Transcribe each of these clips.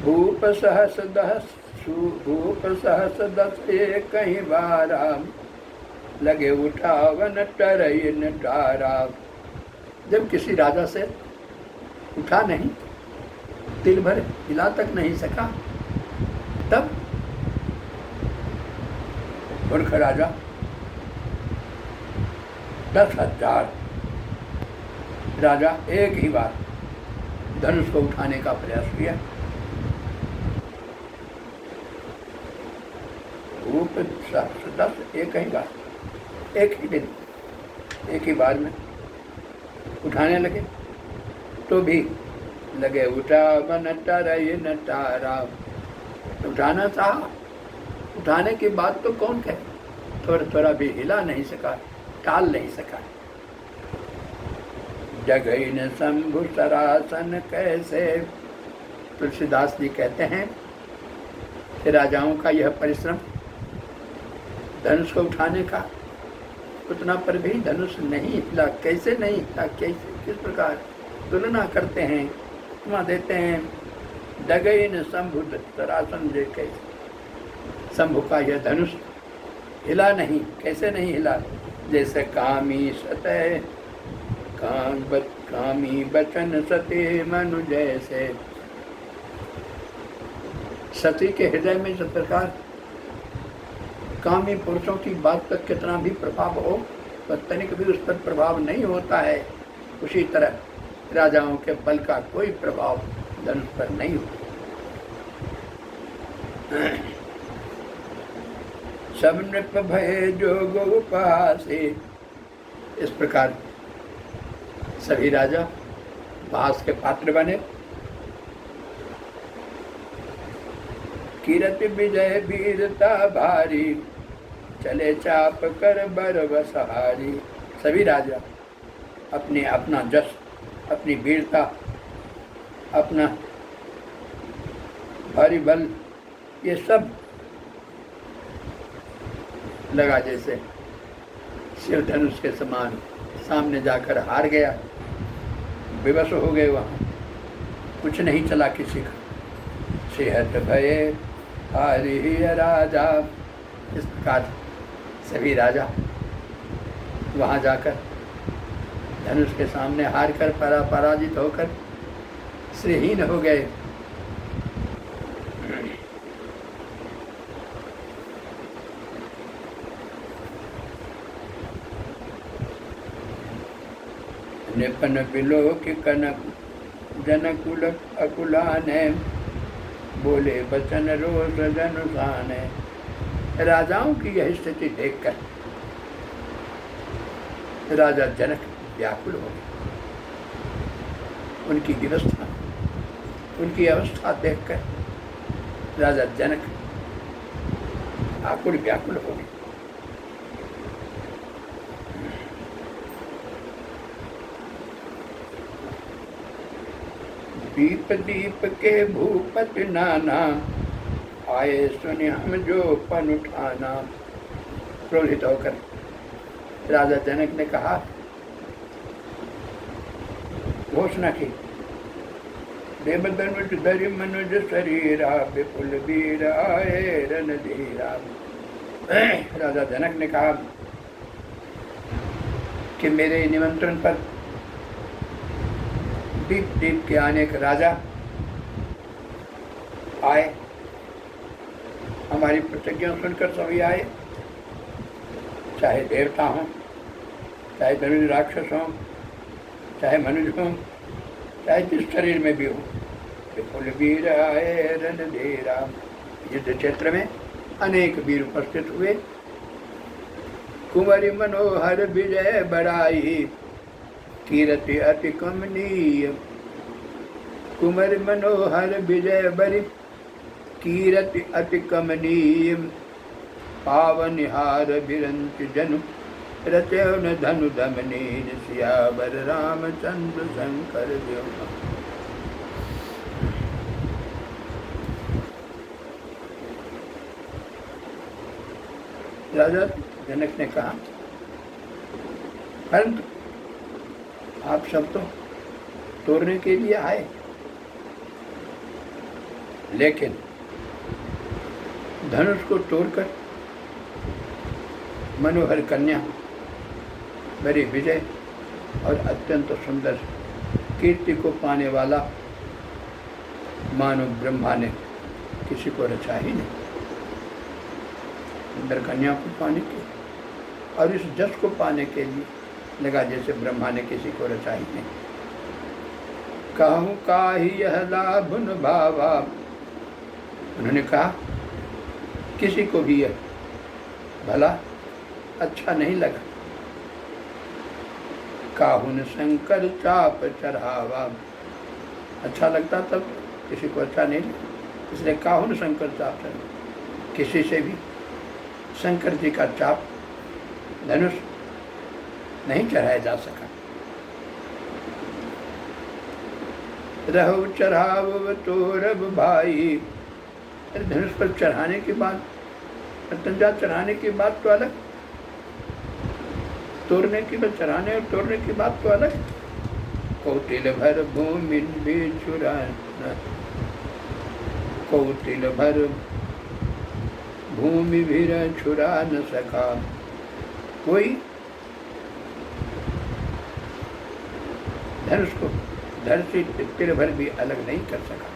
भूप सहस दस एक ही बारा, लगे उठावन टरइन टारा। जब किसी राजा से उठा नहीं, तिल भर हिला तक नहीं सका, तब मूर्ख राजा 10,000 राजा एक ही बार धनुष को उठाने का प्रयास किया। रूप 10 एक ही बार, एक ही दिन, एक ही बार में उठाने लगे, तो भी लगे उठावन टरइन टारा। उठाना चाहा, उठाने की बात तो कौन कहे, थोड़ा थोड़ा भी हिला नहीं सका, टाल नहीं सका। जगइन शंभु सरासन कैसे, तुलसीदास जी कहते हैं कि राजाओं का यह परिश्रम धनुष को उठाने का, उतना पर भी धनुष नहीं हिला। कैसे नहीं हिला, कैसे, किस प्रकार तुलना करते हैं, उपमा देते हैं। डगइन शंभु सरासन जे कैसे, शंभु का यह धनुष हिला नहीं, कैसे नहीं हिला, जैसे कामी सतह कामी बचन सती मनु जैसे। सती के हृदय में जिस प्रकार कामी पुरुषों की बात पर कितना भी प्रभाव हो, तो तनिक भी उस पर प्रभाव नहीं होता है, उसी तरह राजाओं के बल का कोई प्रभाव धनुष पर नहीं होता। सब नृप भय जोग उपहासे, इस प्रकार सभी राजा उपहास के पात्र बने। कीरति विजय वीरता भारी, चले चाप कर बरव सहारी। सभी राजा अपने अपना जस, अपनी वीरता, अपना भारी बल, ये सब लगा जैसे शिव धनुष के समान सामने जाकर हार गया, विवश हो गए, वहाँ कुछ नहीं चला किसी का। सेहत भये हारी राजा, इस प्रकार सभी राजा वहाँ जाकर धनुष के सामने हार कर पराजित होकर श्रीहीन हो गए। निपन बिलोक कनक जनकुल अकुलाने, बोले बचन रोष जनुसाने। राजाओं की यह स्थिति देखकर राजा जनक व्याकुल हो गए। उनकी अवस्था देखकर राजा जनक आकुल व्याकुल हो गए। दीप दीप के भूपति नाना, आए सुनि हम जो पन उठाना। क्रोधित होकर राजा जनक ने कहा, घोषणा की, देवधनुष धरि मनुज शरीरा, विपुल वीर आए रणधीरा। राजा जनक ने कहा कि मेरे निमंत्रण पर दीप दीप के आने के राजा आए, हमारी प्रतिज्ञा सुनकर सभी आए, चाहे देवता हों, चाहे धनुष राक्षस हों, चाहे मनुष्य हों, चाहे जिस शरीर में भी हो। विपुल वीर आए रणधीरा, युद्ध क्षेत्र में अनेक वीर उपस्थित हुए। कुंवरी मनोहर विजय बड़ाई, कीरति अति कमनीय। कुंवर मनोहर विजय बरि, कीरति अति कमनीय। पावनिहार बिरंच जनु, रचय न धनु दमनीन। सियावर रामचंद्र शंकर देव। राजा जनक ने कहा, परंतु आप सब तो तोड़ने के लिए आए, लेकिन धनुष को तोड़कर मनोहर कन्या मेरी विजय और अत्यंत सुंदर कीर्ति को पाने वाला मानो ब्रह्मा ने किसी को रचा ही नहीं। सुंदर कन्या को पाने के और इस जस को पाने के लिए लगा जैसे ब्रह्मा ने किसी को रचा ही नहीं। कहूँ का ही यह लाभ न भावा, उन्होंने कहा किसी को भी यह भला अच्छा नहीं लगा। काहुन शंकर चाप चढ़ावा, अच्छा लगता तब किसी को अच्छा नहीं लगा, इसलिए काहुन शंकर चाप चढ़ावा। किसी से भी शंकर जी का चाप धनुष नहीं चढ़ाया जा सका। रहो चढ़ाव तोरब भाई, धनुष पर चढ़ाने के बाद, तंजा चढ़ाने की बात तो अलग, तोड़ने की बात, चढ़ाने और तोड़ने की बात तो अलग। कौटिल भर भूमि भी चुरा, कौटिल भर भूमि भी छुरा न सका, कोई धनुष को धर से तिल भर भी अलग नहीं कर सका।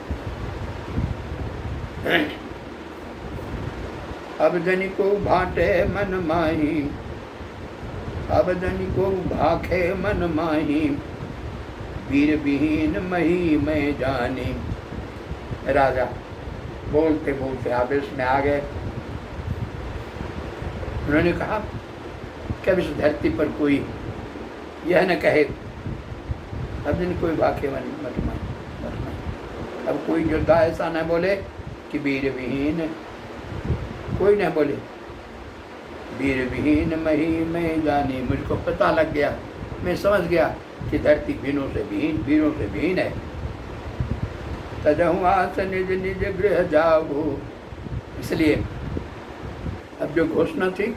अब धनी को भाटे मन माही, अब धनी को भाखे मन माही, वीर विहीन मही मैं जानी। राजा बोलते बोलते आवेश में आ गए। उन्होंने कहा कि अब इस धरती पर कोई यह न कहे अब दिन कोई भाखे मत माए। अब कोई योद्धा ऐसा न बोले कि वीर विहीन, कोई न बोले वीर विहीन मही मैं जानी। मुझको पता लग गया, मैं समझ गया कि धरती वीरों से विहीन है। तजहु आस निज निज गृह जाओ, इसलिए अब जो घोषणा थी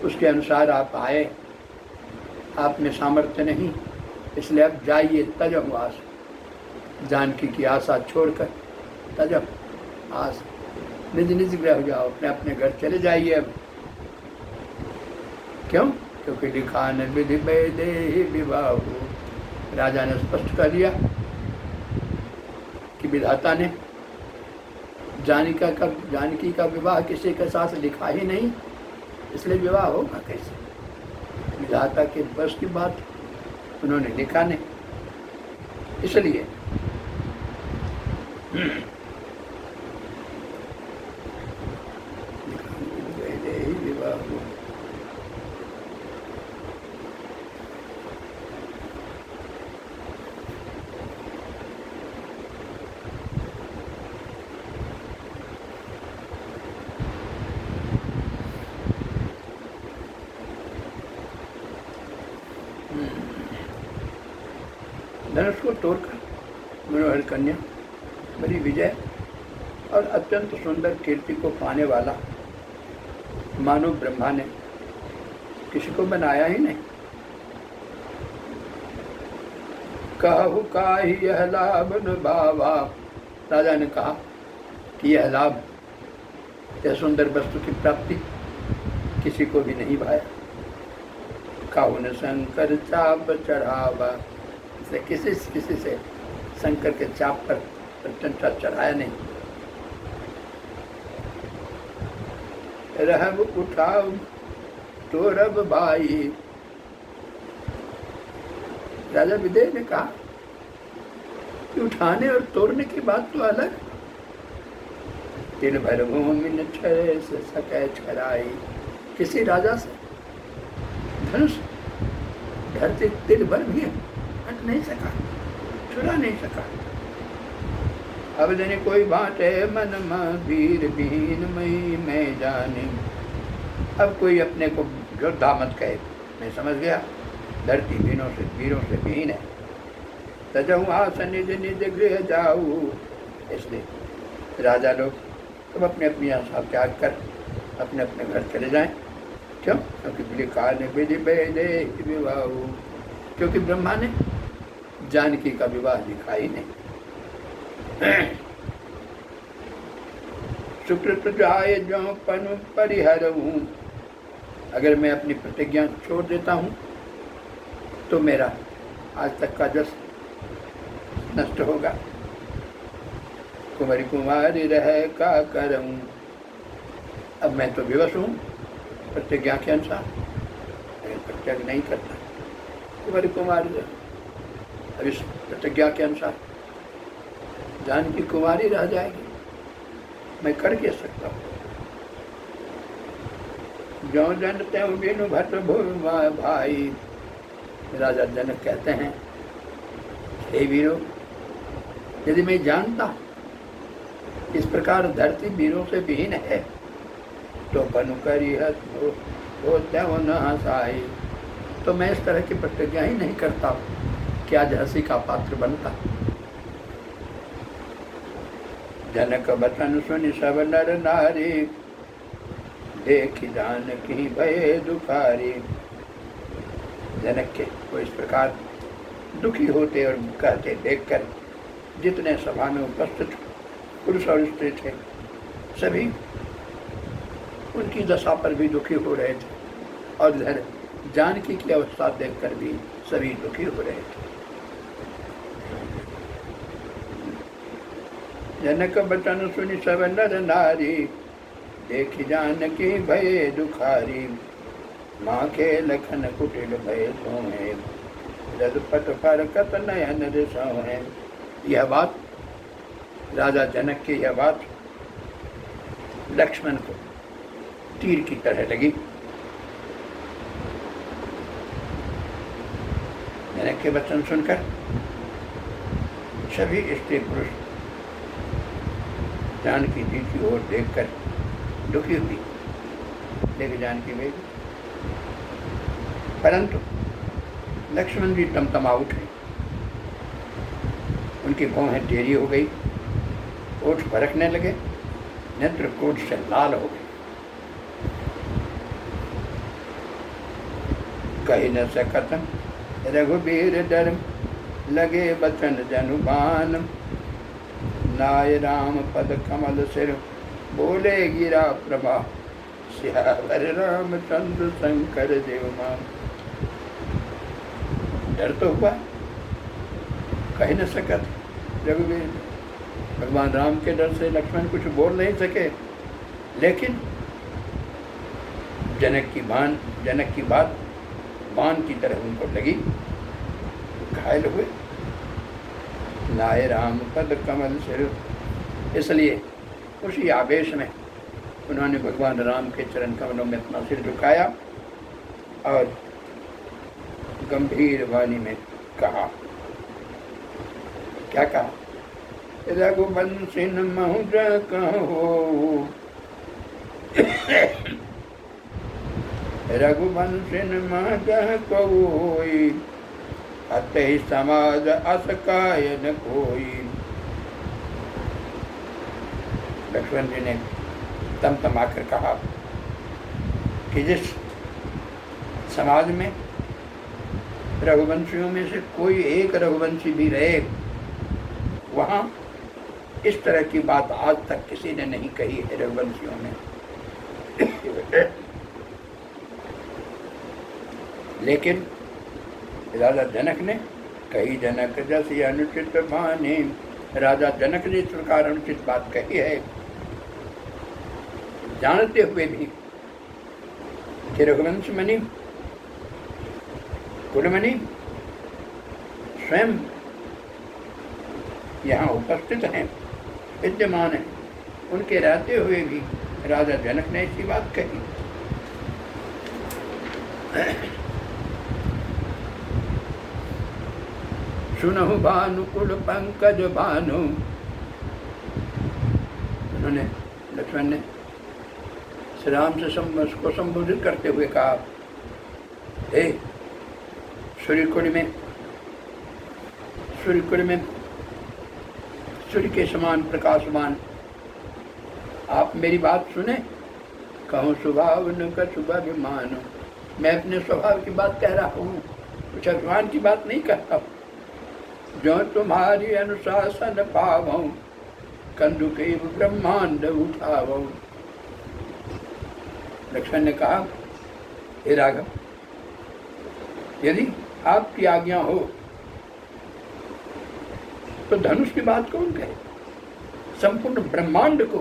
उसके अनुसार आप आए। आप में सामर्थ्य नहीं, इसलिए अब जाइए। तजहु आस, जानकी की आशा छोड़कर तजहु आस, निज निज गृह जाओ, अपने अपने घर चले जाइए। अब क्यों? क्योंकि लिखा न विधि वैदे विवाह, राजा ने स्पष्ट कर दिया कि विधाता ने जानकी का विवाह किसी के साथ लिखा ही नहीं, इसलिए विवाह होगा कैसे? विधाता के बस की बात उन्होंने लिखा नहीं, इसलिए विवाह हुआ। धनुष को तोड़कर मनोहर कन्या बड़ी विजय और अत्यंत सुंदर कीर्ति को पाने वाला मानो ब्रह्मा ने किसी को बनाया ही नहीं। कहु काहि यह लाभ न भावा, राजा ने कहा कि यह लाभ, यह सुंदर वस्तु की प्राप्ति किसी को भी नहीं भाया। काहुन शंकर चाप चढ़ावा, किसी से शंकर के चाप पर प्रत्यंता चढ़ाया नहीं। रहब उठाओ तो रब भाई, राजा विदेह ने कहा कि उठाने और तोड़ने की बात तो अलग। दिन भर भूमि न सके छराई, किसी राजा से धनुष धरती तिल भर भी हट नहीं सका, छुड़ा नहीं सका। अब जन कोई बाटे मन में वीर विहीन मई मैं जाने, अब कोई अपने को योद्धा मत कहे, मैं समझ गया धरती वीरों से विहीन है। तजहु आस निज निज गृह जाऊ, इसलिए राजा लोग सब अपने अपनी आशा त्याग कर अपने अपने घर चले जाएं। क्यों? क्योंकि लिखा ने विधि वैदे विवाह, क्योंकि ब्रह्मा ने जानकी का विवाह लिखा ही नहीं। सुकृत जाए जो पनु परिहरऊं, अगर मैं अपनी प्रतिज्ञा छोड़ देता हूँ तो मेरा आज तक का जस नष्ट होगा। कुंवरी कुमारी रह का करऊं, अब मैं तो विवश हूँ प्रतिज्ञा के अनुसार, लेकिन प्रतिज्ञा नहीं करता। कुंवरी कुमारी अब इस प्रतिज्ञा के अनुसार जानकी कुमारी रह जाएगी, मैं कर के सकता हूँ। जो जनते हूँ बिनु भट भूमा भाई, राजा जनक कहते हैं, हे वीरों, यदि मैं जानता इस प्रकार धरती वीरों से विहीन है तो बनु करी हसाई, तो मैं इस तरह की प्रतिज्ञा ही नहीं करता कि आज हंसी का पात्र बनता। जनक बचन सुनि सब नर नारी, देखी जानकी भये दुखारी। जनक के वो इस प्रकार दुखी होते और कहते देखकर जितने सभा में उपस्थित पुरुष और स्त्री थे सभी उनकी दशा पर भी दुखी हो रहे थे, और इधर जानकी की अवस्था देखकर भी सभी दुखी हो रहे थे। जनक बचन सुनि सब नर नारी, देखी जानकी भये दुखारी। माँ के लखन कुटिल भय सोहे, रजपट फरकत नयन सोहे। यह बात राजा जनक की यह बात लक्ष्मण को तीर की तरह लगी। जनक के वचन सुनकर सभी स्त्री पुरुष जानकी जी की ओर देखकर दुखी हुई, लेकिन जानकी गई। परंतु लक्ष्मण जी तमतमा उठे, उनकी भौहें टेढ़ी हो गई, ओठ फरकने लगे, नेत्र क्रोध से लाल हो गए। कही न सकत रघुबीर डर, लगे बचन जनुबान। नाय राम पद कमल सिर, बोले गिरा प्रभा। सियावर रामचंद्र शंकर देव मान। डर तो हुआ, कह न सकत रघुवीर, भगवान राम के डर से लक्ष्मण कुछ बोल नहीं सके, लेकिन जनक की बात बाण की तरह उनको लगी, घायल हुए। नाय राम पद कमल सिर, इसलिए उसी आवेश में उन्होंने भगवान राम के चरण कमलों में अपना सिर झुकाया और गंभीर वाणी में कहा, क्या कहा? रघुवंशी महुज कहो, रघुवंशी महज कोई, अतः समाज असकाय न कोई। लक्ष्मण जी ने तमतमाकर कहा कि जिस समाज में रघुवंशियों में से कोई एक रघुवंशी भी रहे, वहाँ इस तरह की बात आज तक किसी ने नहीं कही है रघुवंशियों में। लेकिन राजा जनक ने कही, जनक जैसी अनुचित भानी। राजा जनक ने इस प्रकार अनुचित बात कही है, जानते हुए भी कि रघुवंश मणि कुलमणि स्वयं यहाँ उपस्थित हैं, विद्यमान हैं, उनके रहते हुए भी राजा जनक ने ऐसी बात कही। सुनहु भानु कुल पंकज भानु। उन्होंने लक्ष्मण ने श्री राम से को संबोधित करते हुए कहा, हे सूर्यकुल में सूर्य के समान प्रकाशमान, आप मेरी बात सुने। कहूँ स्वभाव न का शुभ अभिमान। मैं अपने स्वभाव की बात कह रहा हूँ, कुछ अभिमान की बात नहीं कहता हूँ। जो तुम्हारी अनुशासन पावऊं, कंदुके ब्रह्मांड उठाओ। लक्ष्मण ने कहा, हे राघव, यदि आपकी आज्ञा हो तो धनुष की बात कौन कहे, संपूर्ण ब्रह्मांड को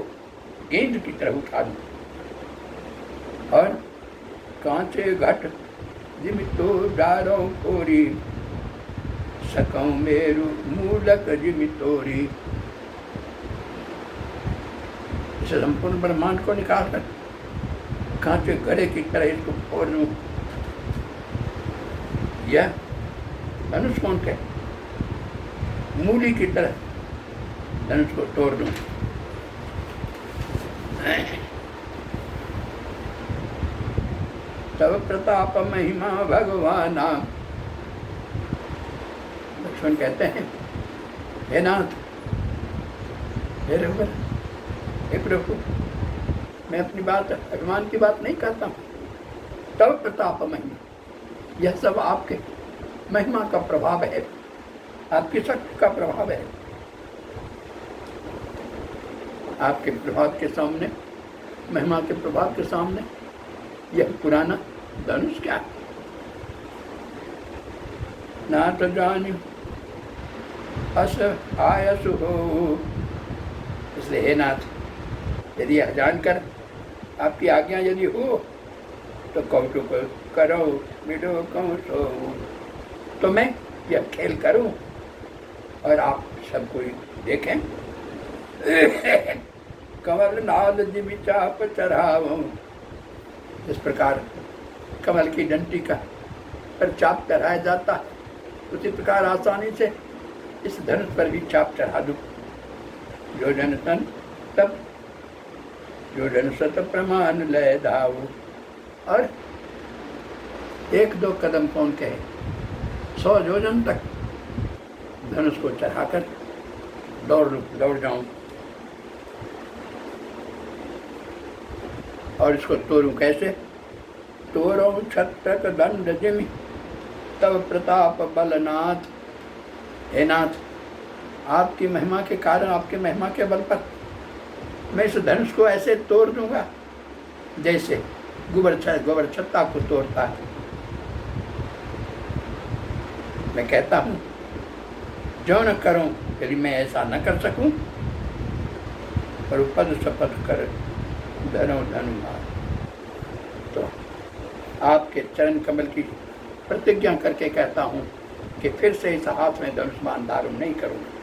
गेंद की तरह उठा दूं। और कांचे घट जिमितो डारो कोरी, सकौ मेरु मूलक जिमितोरी। इसे संपूर्ण ब्रह्मांड को निकाल कर कांचे घड़े की तरह इसको फोड़ दूं। यह धनुष कौन कहे, मूली की तरह धनुष को तोड़ दूं। तब प्रताप महिमा भगवाना। लक्ष्मण कहते हैं, हे नाथ, हे रघुवर, हे प्रभु, मैं अपनी बात भगवान की बात नहीं करता हूँ। तब प्रताप महिमा, यह सब आपके महिमा का प्रभाव है, आपकी शक्ति का प्रभाव है। आपके प्रभाव के सामने, महिमा के प्रभाव के सामने यह पुराना धनुष क्या है। नाथ जानी अस आयस हो। इसलिए हे नाथ, यदि यह जानकर आपकी आज्ञा यदि हो तो कौतुक करो मिडो कौशो, तो मैं यह खेल करूं और आप सब कोई देखें। कमल नाद जिमि चाप चढ़ाओ। इस प्रकार कमल की डंटी का पर चाप चढ़ाया जाता है, उसी प्रकार आसानी से इस धनुष पर भी चाप चढ़ा दूं। जो जन तन तब जो जन सत प्रमाण लय धाओ। और एक दो कदम कौन कहे, 100 योजन तक धनुष को चढ़ाकर दौड़ जाऊं और इसको तोड़ूं। कैसे तोड़ो छत्रक दंड जिमि तब प्रताप बलनाथ। हे नाथ, आपकी महिमा के कारण, आपके महिमा के बल पर मैं इस धनुष को ऐसे तोड़ दूंगा जैसे गोबर छत्ता को तोड़ता है। मैं कहता हूं, जो न करूं यदि मैं ऐसा न कर सकूं, पर पद शपथ कर धनो धनुमार। तो आपके चरण कमल की प्रतिज्ञा करके कहता हूं कि फिर से इस हाथ में धनुष बाण धारण नहीं करूंगा।